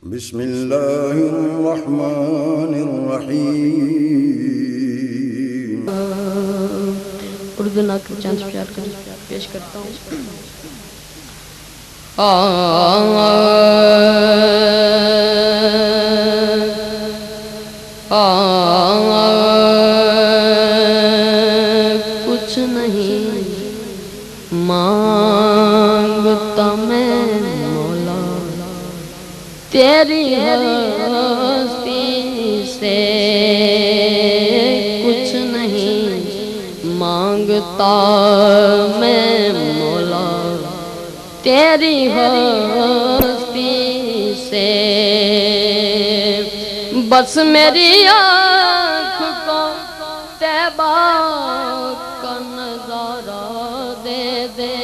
بسم اللہ الرحمن الرحیم۔ اردو ناک چاند پیار کر پیش کرتا ہوں۔ کچھ نہیں مانگتا میں مولا تیری ہستی سے، کچھ نہیں مانگتا میں مولا تیری ہستی سے، بس میری آنکھ کو طیبہ کا نظارہ دے دے،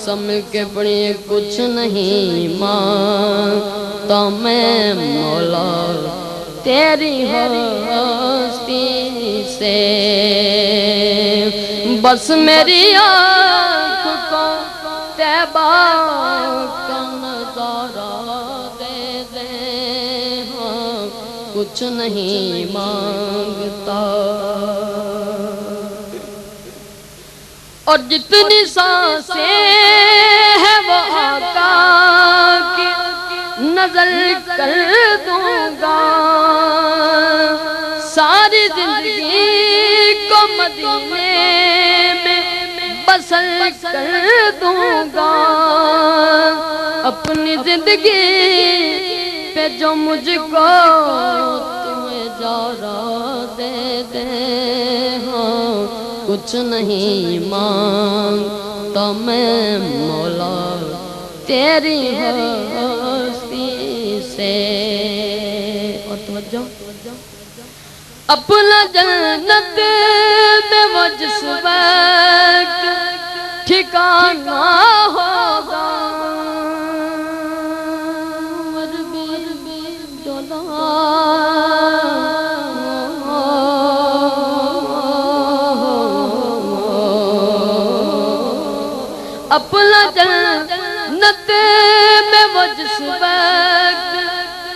سمجھ کے پڑھی کچھ نہیں مانگتا میں مولا تیری ہستی سے، بس میری آنکھ کو طیبہ کا نظارہ دے دے، کچھ نہیں مانگتا، اور جتنی سانسیں ہیں وہ آقا کی نظر کر دوں گا، ساری زندگی کو مدینے میں بسر کر دوں گا، اپنی زندگی پہ جو مجھ کو تمہیں اجارہ دے دے، کچھ نہیں مانگتا میں مولا تیری ہستی سے، اور توجہ اپنا جنت میں وہ جس وقت ٹھکانہ ہوگا، اپنا جنت میں وہ جس وقت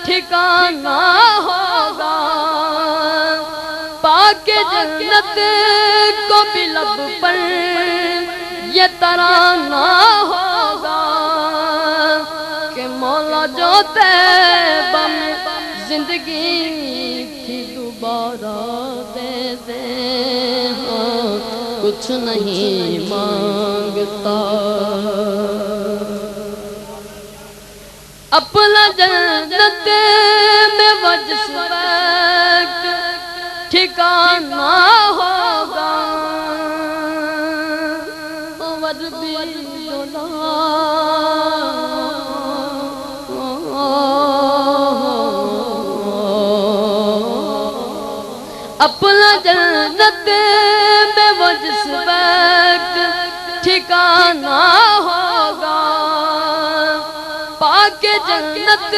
ٹھکانہ ہوگا، پاک جنت کو بھی لب پر یہ ترانہ ہوگا کہ مولا جو طیبہ میں زندگی تھی دوبارہ دے دے، کچھ نہیں مانگتا، اپنا جنت میں وہ جس وقت ٹھکانہ ہوگا، اور بھی اپنا جنت میں وہ جس وقت ٹھکانہ ہوگا، پاک جنت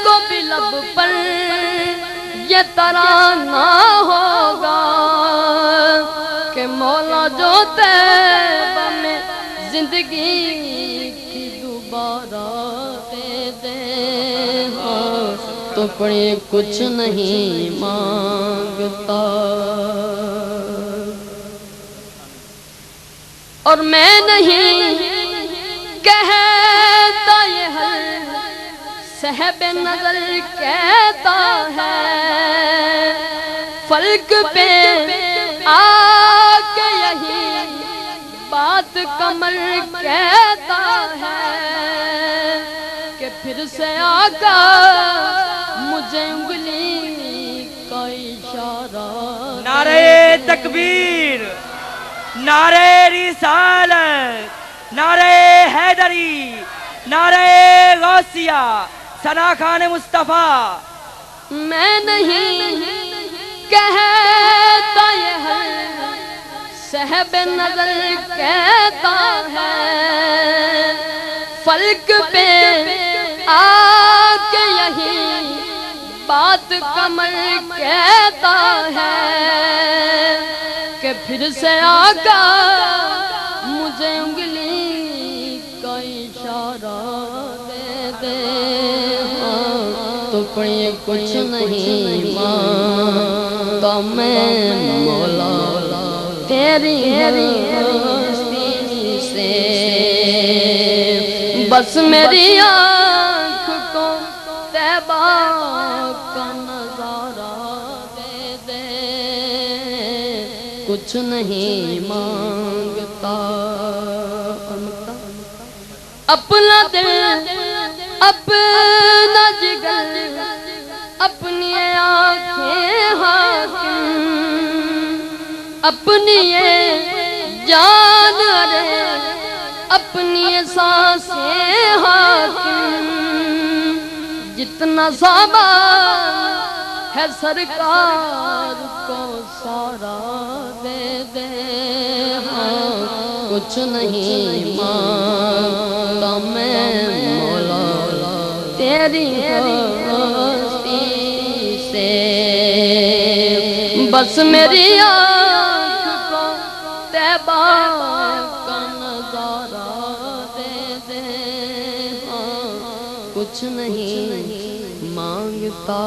کو بھی لب پر یہ ترانہ ہوگا کہ مولا جو طیبہ میں زندگی کی دوبارہ دے دے، تو پڑھیں کچھ نہیں مانگتا، اور میں نہیں کہتا یہ ہر صاحب نظر کہتا ہے، فلک پہ آ کے یہی بات کمر کہتا ہے کہ پھر سے آقا مجھے انگلی کا اشارہ، نعرہ تکبیر، نعرہ رسالت، نعرہ حیدری، نعرہ غوثیہ، ثنا خان مصطفیٰ۔ میں نہیں کہتا یہ ہر صاحب نظر کہتا ہے، فلک پہ آ کے یہی بات کمر کہتا ہے کہ پھر سے آقا مجھے انگلی کا اشارہ دے دے تو پڑھیے کچھ نہیں مانگتا میں مولا تیری ہستی سے، بس میری آنکھ کو طیبہ کا نظارہ دے دے، کچھ نہیں مانگتا اپنا دل اپنا جگر اپنی آنکھیں حاکم، اپنی جان رے اپنی سانسیں حاکم، جتنا سامان ہے سرکار کو سارا دے دے، ہاں کچھ نہیں مانگتا میں مولا تیری ہستی سے، بس میری آنکھ کو طیبہ کا نظارہ دے دے، ہاں کچھ نہیں مانگتا۔